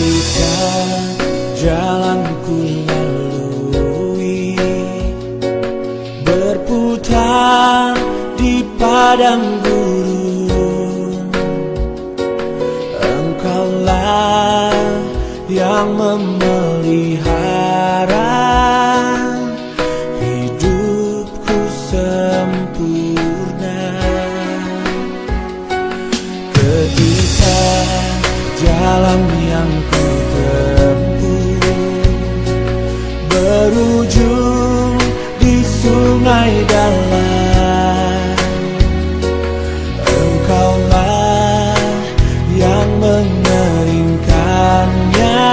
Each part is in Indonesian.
Ketika jalanku lalui berputar di padang gurun, Engkaulah yang memelihara hidupku sempurna. Ketika jalan yang ku tempuh berujung di sungai dalam, Engkaulah yang mengeringkannya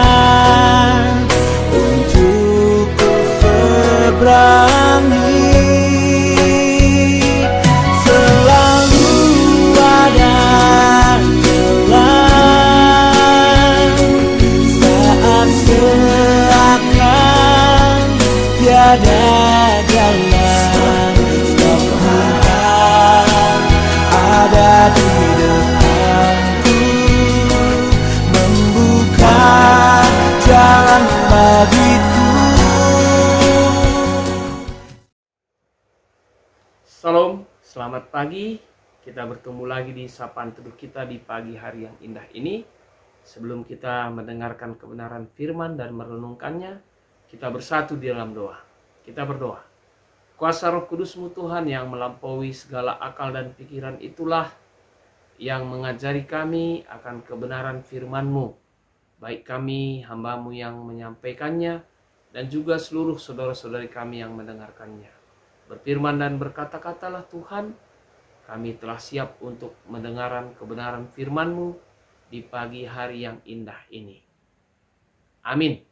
untukku seberangi. Selalu ada seakan tiada jalan, Tuhan ada di depanku, membuka jalan bagiku. Salam, selamat pagi. Kita bertemu lagi di sapaan teduh kita di pagi hari yang indah ini. Sebelum kita mendengarkan kebenaran firman dan merenungkannya, kita bersatu di dalam doa. Kita berdoa. Kuasa Roh Kudus-Mu Tuhan yang melampaui segala akal dan pikiran itulah yang mengajari kami akan kebenaran firman-Mu. Baik kami, hamba-Mu yang menyampaikannya, dan juga seluruh saudara-saudari kami yang mendengarkannya. Berfirman dan berkata-katalah Tuhan, kami telah siap untuk mendengarkan kebenaran firman-Mu di pagi hari yang indah ini. Amin.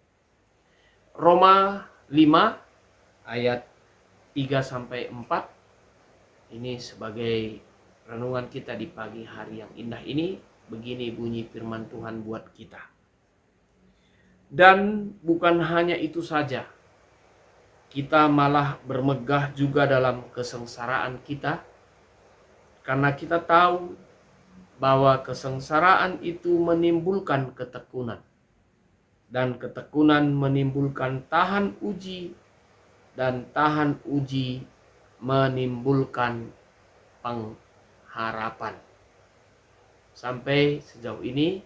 Roma 5 ayat 3-4 ini sebagai renungan kita di pagi hari yang indah ini. Begini bunyi firman Tuhan buat kita. Dan bukan hanya itu saja, kita malah bermegah juga dalam kesengsaraan kita, karena kita tahu bahwa kesengsaraan itu menimbulkan ketekunan, dan ketekunan menimbulkan tahan uji, dan tahan uji menimbulkan pengharapan. Sampai sejauh ini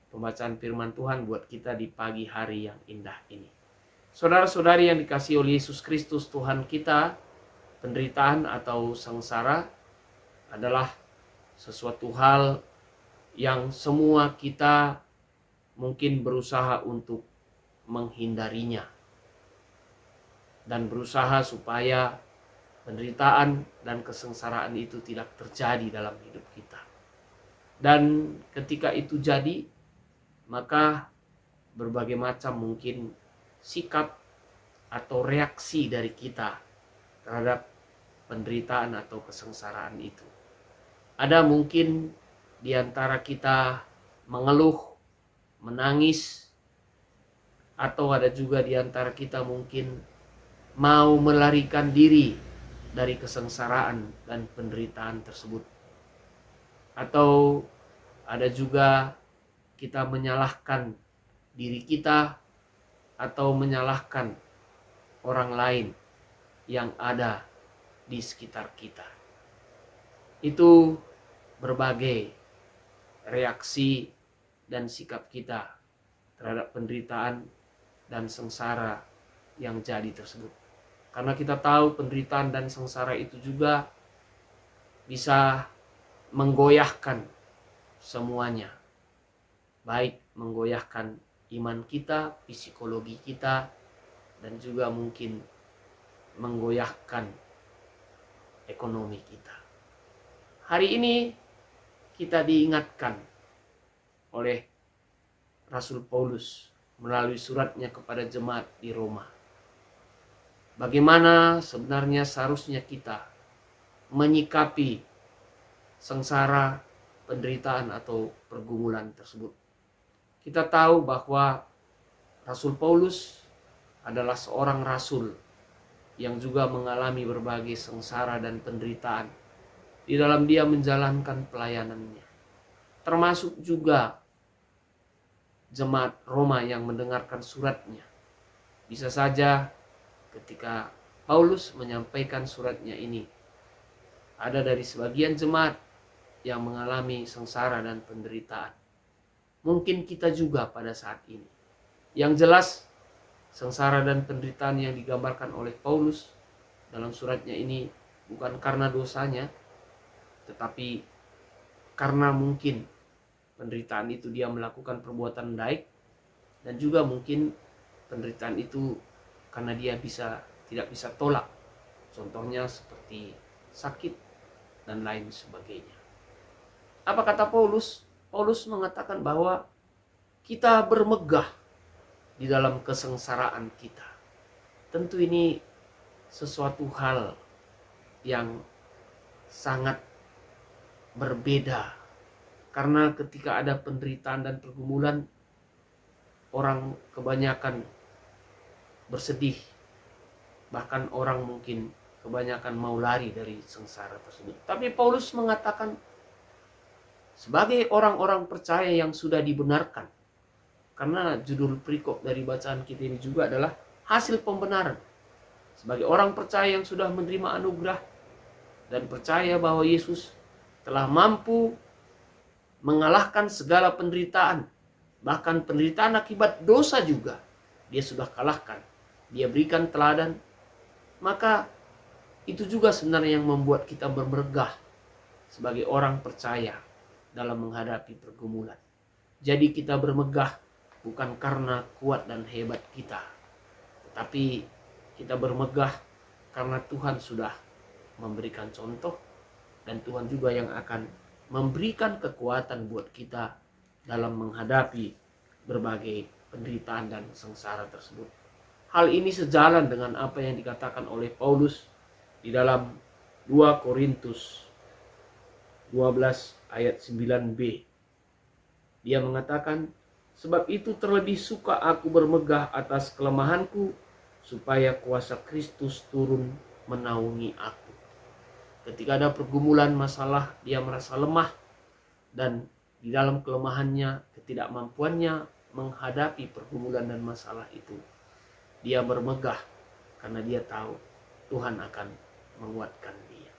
pembacaan firman Tuhan buat kita di pagi hari yang indah ini. Saudara-saudari yang dikasihi oleh Yesus Kristus Tuhan kita, penderitaan atau sengsara adalah sesuatu hal yang semua kita mungkin berusaha untuk menghindarinya dan berusaha supaya penderitaan dan kesengsaraan itu tidak terjadi dalam hidup kita. Dan ketika itu jadi, maka berbagai macam mungkin sikap atau reaksi dari kita terhadap penderitaan atau kesengsaraan itu. Ada mungkin di antara kita mengeluh, menangis, atau ada juga di antara kita mungkin mau melarikan diri dari kesengsaraan dan penderitaan tersebut. Atau ada juga kita menyalahkan diri kita atau menyalahkan orang lain yang ada di sekitar kita. Itu berbagai reaksi dan sikap kita terhadap penderitaan dan sengsara yang jadi tersebut. Karena kita tahu penderitaan dan sengsara itu juga bisa menggoyahkan semuanya. Baik menggoyahkan iman kita, psikologi kita, dan juga mungkin menggoyahkan ekonomi kita. Hari ini kita diingatkan oleh Rasul Paulus melalui suratnya kepada jemaat di Roma. Bagaimana sebenarnya seharusnya kita menyikapi sengsara, penderitaan atau pergumulan tersebut. Kita tahu bahwa Rasul Paulus adalah seorang rasul yang juga mengalami berbagai sengsara dan penderitaan di dalam dia menjalankan pelayanannya. Termasuk juga jemaat Roma yang mendengarkan suratnya. Bisa saja ketika Paulus menyampaikan suratnya ini, ada dari sebagian jemaat yang mengalami sengsara dan penderitaan. Mungkin kita juga pada saat ini. Yang jelas, sengsara dan penderitaan yang digambarkan oleh Paulus dalam suratnya ini bukan karena dosanya, tetapi karena mungkin penderitaan itu dia melakukan perbuatan baik, dan juga mungkin penderitaan itu karena dia tidak bisa tolak. Contohnya seperti sakit dan lain sebagainya. Apa kata Paulus? Paulus mengatakan bahwa kita bermegah di dalam kesengsaraan kita. Tentu ini sesuatu hal yang sangat berbeda, karena ketika ada penderitaan dan pergumulan, orang kebanyakan bersedih, bahkan orang mungkin kebanyakan mau lari dari sengsara tersebut. Tapi Paulus mengatakan, sebagai orang-orang percaya yang sudah dibenarkan, karena judul perikop dari bacaan kita ini juga adalah hasil pembenaran. Sebagai orang percaya yang sudah menerima anugerah dan percaya bahwa Yesus telah mampu mengalahkan segala penderitaan, bahkan penderitaan akibat dosa juga dia sudah kalahkan. Dia berikan teladan, maka itu juga sebenarnya yang membuat kita bermegah sebagai orang percaya dalam menghadapi pergumulan. Jadi kita bermegah bukan karena kuat dan hebat kita, tetapi kita bermegah karena Tuhan sudah memberikan contoh, dan Tuhan juga yang akan memberikan kekuatan buat kita dalam menghadapi berbagai penderitaan dan sengsara tersebut. Hal ini sejalan dengan apa yang dikatakan oleh Paulus di dalam 2 Korintus 12 ayat 9b. Dia mengatakan, sebab itu terlebih suka aku bermegah atas kelemahanku, supaya kuasa Kristus turun menaungi aku. Ketika ada pergumulan masalah, dia merasa lemah, dan di dalam kelemahannya, ketidakmampuannya menghadapi pergumulan dan masalah itu, dia bermegah karena dia tahu Tuhan akan menguatkan dia.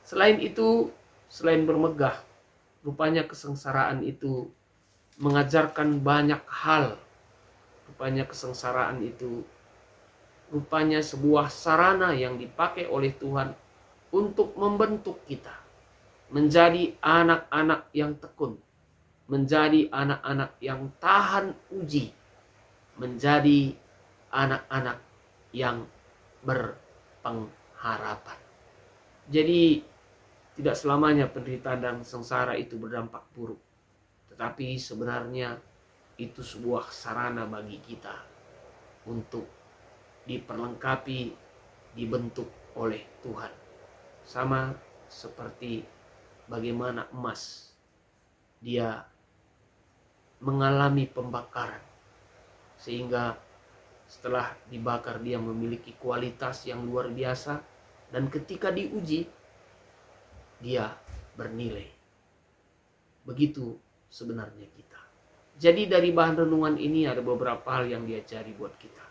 Selain itu, selain bermegah, rupanya kesengsaraan itu mengajarkan banyak hal. Rupanya kesengsaraan itu rupanya sebuah sarana yang dipakai oleh Tuhan untuk membentuk kita menjadi anak-anak yang tekun, menjadi anak-anak yang tahan uji, menjadi anak-anak yang berpengharapan. Jadi tidak selamanya penderitaan dan sengsara itu berdampak buruk, tetapi sebenarnya itu sebuah sarana bagi kita untuk diperlengkapi, dibentuk oleh Tuhan. Sama seperti bagaimana emas, dia mengalami pembakaran, sehingga setelah dibakar dia memiliki kualitas yang luar biasa, dan ketika diuji dia bernilai. Begitu sebenarnya kita. Jadi dari bahan renungan ini ada beberapa hal yang diajari buat kita.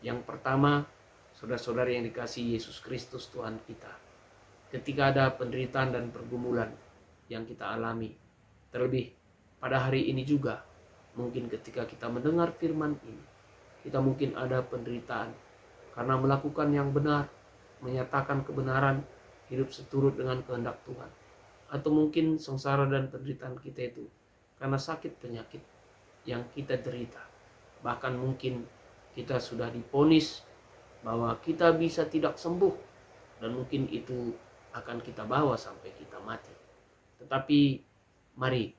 Yang pertama, saudara-saudara yang dikasihi Yesus Kristus Tuhan kita, ketika ada penderitaan dan pergumulan yang kita alami, terlebih pada hari ini juga, mungkin ketika kita mendengar firman ini, kita mungkin ada penderitaan karena melakukan yang benar, menyatakan kebenaran, hidup seturut dengan kehendak Tuhan. Atau mungkin sengsara dan penderitaan kita itu karena sakit penyakit yang kita derita. Bahkan mungkin kita sudah divonis bahwa kita bisa tidak sembuh, dan mungkin itu akan kita bawa sampai kita mati. Tetapi mari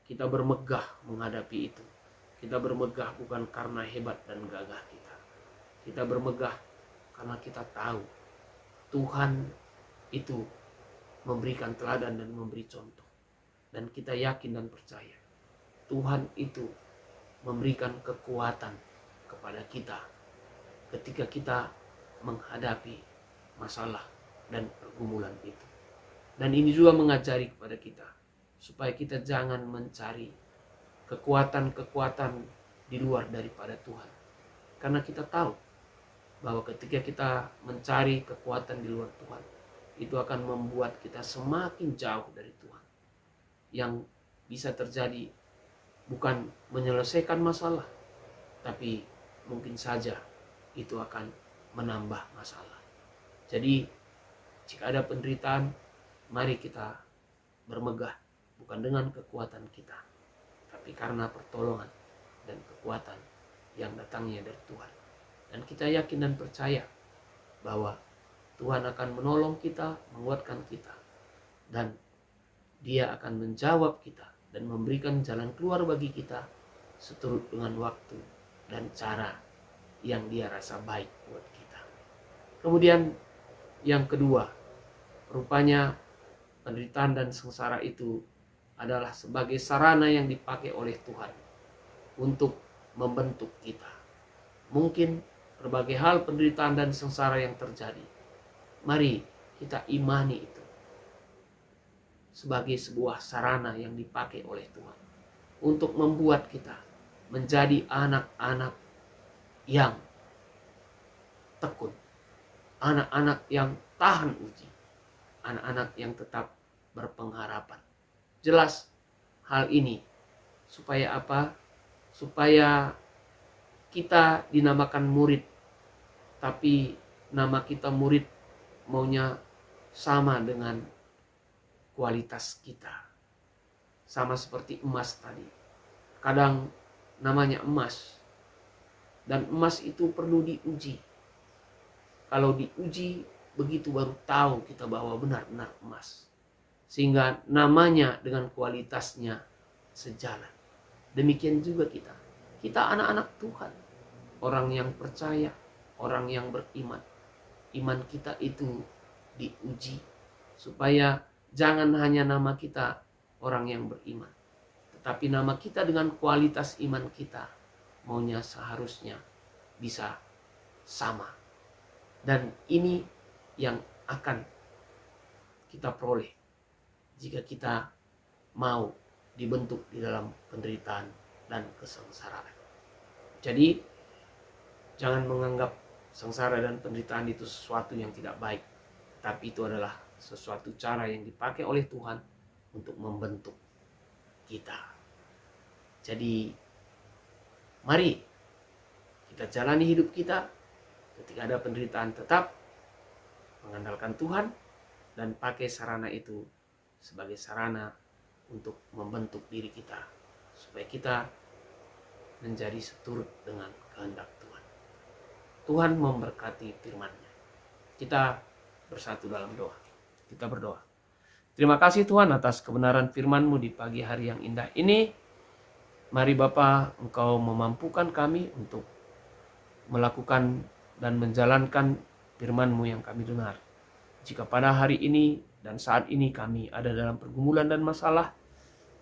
kita bermegah menghadapi itu. Kita bermegah bukan karena hebat dan gagah kita. Kita bermegah karena kita tahu Tuhan itu memberikan teladan dan memberi contoh. Dan kita yakin dan percaya Tuhan itu memberikan kekuatan kepada kita ketika kita menghadapi masalah dan pergumulan itu. Dan ini juga mengajari kepada kita supaya kita jangan mencari kekuatan-kekuatan di luar daripada Tuhan. Karena kita tahu bahwa ketika kita mencari kekuatan di luar Tuhan, itu akan membuat kita semakin jauh dari Tuhan. Yang bisa terjadi bukan menyelesaikan masalah, tapi mungkin saja itu akan menambah masalah. Jadi jika ada penderitaan, mari kita bermegah bukan dengan kekuatan kita, tapi karena pertolongan dan kekuatan yang datangnya dari Tuhan. Dan kita yakin dan percaya bahwa Tuhan akan menolong kita, menguatkan kita, dan Dia akan menjawab kita dan memberikan jalan keluar bagi kita seturut dengan waktu dan cara yang Dia rasa baik buat kita. Kemudian yang kedua, rupanya penderitaan dan sengsara itu adalah sebagai sarana yang dipakai oleh Tuhan untuk membentuk kita. Mungkin berbagai hal penderitaan dan sengsara yang terjadi, mari kita imani itu sebagai sebuah sarana yang dipakai oleh Tuhan untuk membuat kita menjadi anak-anak yang tekun, anak-anak yang tahan uji, anak-anak yang tetap berpengharapan. Jelas hal ini supaya apa? Supaya kita dinamakan murid, tapi nama kita murid maunya sama dengan kualitas kita. Sama seperti emas tadi. Kadang namanya emas, dan emas itu perlu diuji. Kalau diuji, begitu baru tahu kita bahwa benar-benar emas. Sehingga namanya dengan kualitasnya sejalan. Demikian juga kita. Kita anak-anak Tuhan. Orang yang percaya, orang yang beriman. Iman kita itu diuji. Supaya jangan hanya nama kita orang yang beriman. Tetapi nama kita dengan kualitas iman kita maunya seharusnya bisa sama. Dan ini yang akan kita peroleh jika kita mau dibentuk di dalam penderitaan dan kesengsaraan. Jadi jangan menganggap sengsara dan penderitaan itu sesuatu yang tidak baik, tapi itu adalah sesuatu cara yang dipakai oleh Tuhan untuk membentuk kita. Jadi mari kita jalani hidup kita ketika ada penderitaan, tetap mengandalkan Tuhan dan pakai sarana itu sebagai sarana untuk membentuk diri kita supaya kita menjadi seturut dengan kehendak Tuhan. Tuhan memberkati firman-Nya. Kita bersatu dalam doa. Kita berdoa. Terima kasih Tuhan atas kebenaran firman-Mu di pagi hari yang indah ini. Mari Bapa, Engkau memampukan kami untuk melakukan dan menjalankan firman-Mu yang kami dengar. Jika pada hari ini dan saat ini kami ada dalam pergumulan dan masalah,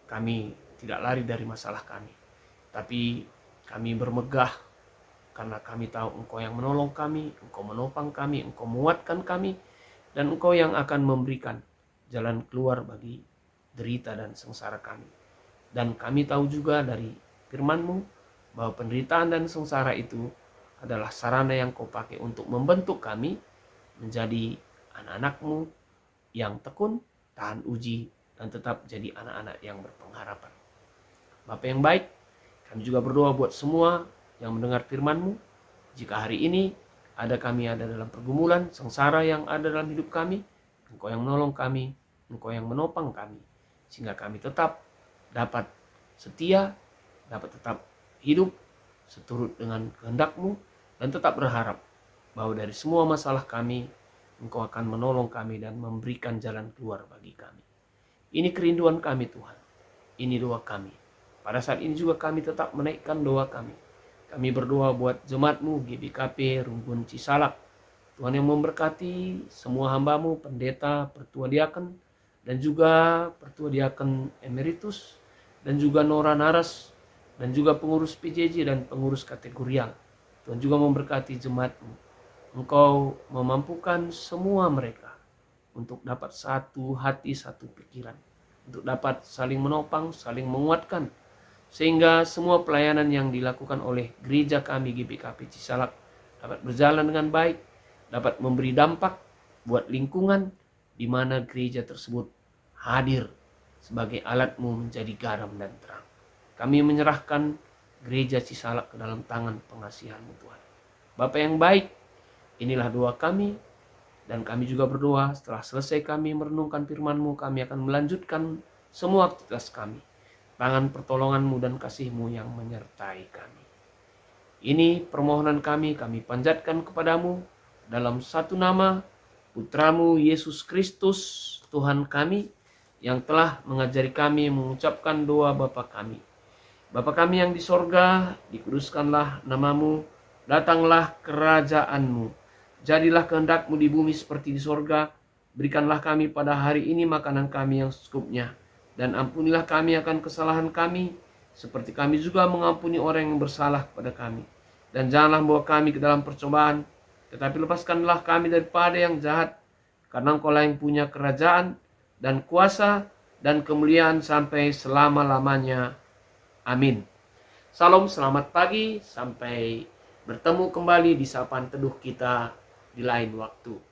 kami tidak lari dari masalah kami. Tapi kami bermegah karena kami tahu Engkau yang menolong kami, Engkau menopang kami, Engkau menguatkan kami, dan Engkau yang akan memberikan jalan keluar bagi derita dan sengsara kami. Dan kami tahu juga dari firman-Mu bahwa penderitaan dan sengsara itu adalah sarana yang Kau pakai untuk membentuk kami menjadi anak-anak-Mu yang tekun, tahan uji, dan tetap jadi anak-anak yang berpengharapan. Bapa yang baik, kami juga berdoa buat semua yang mendengar firman-Mu. Jika hari ini kami ada dalam pergumulan, sengsara yang ada dalam hidup kami, Engkau yang menolong kami, Engkau yang menopang kami, sehingga kami tetap dapat setia, dapat tetap hidup seturut dengan kehendak-Mu, dan tetap berharap bahwa dari semua masalah kami, Engkau akan menolong kami dan memberikan jalan keluar bagi kami. Ini kerinduan kami Tuhan, ini doa kami. Pada saat ini juga kami tetap menaikkan doa kami. Kami berdoa buat jemaat-Mu GBKP Rumbun Cisalak. Tuhan yang memberkati semua hamba-Mu, pendeta, pertua diaken, dan juga pertua diaken emeritus, dan juga Nora Naras, dan juga pengurus PJJ dan pengurus kategorial. Tuhan juga memberkati jemaat-Mu. Engkau memampukan semua mereka untuk dapat satu hati, satu pikiran, untuk dapat saling menopang, saling menguatkan, sehingga semua pelayanan yang dilakukan oleh gereja kami GBKP Cisalak dapat berjalan dengan baik, dapat memberi dampak buat lingkungan di mana gereja tersebut hadir sebagai alatmu menjadi garam dan terang. Kami menyerahkan gereja Cisalak ke dalam tangan pengasihan-Mu Tuhan. Bapa yang baik, inilah doa kami, dan kami juga berdoa setelah selesai kami merenungkan firman-Mu, kami akan melanjutkan semua aktivitas kami. Tangan pertolongan-Mu dan kasih-Mu yang menyertai kami. Ini permohonan kami panjatkan kepadamu dalam satu nama Putramu Yesus Kristus Tuhan kami, yang telah mengajari kami mengucapkan doa Bapa kami. Bapa kami yang di sorga, dikuduskanlah namamu, datanglah kerajaan-Mu. Jadilah kehendak-Mu di bumi seperti di sorga. Berikanlah kami pada hari ini makanan kami yang secukupnya. Dan ampunilah kami akan kesalahan kami, seperti kami juga mengampuni orang yang bersalah kepada kami. Dan janganlah membawa kami ke dalam percobaan, tetapi lepaskanlah kami daripada yang jahat. Karena Engkau-lah yang punya kerajaan dan kuasa dan kemuliaan sampai selama-lamanya. Amin. Salam, selamat pagi, sampai bertemu kembali di sapaan teduh kita di lain waktu.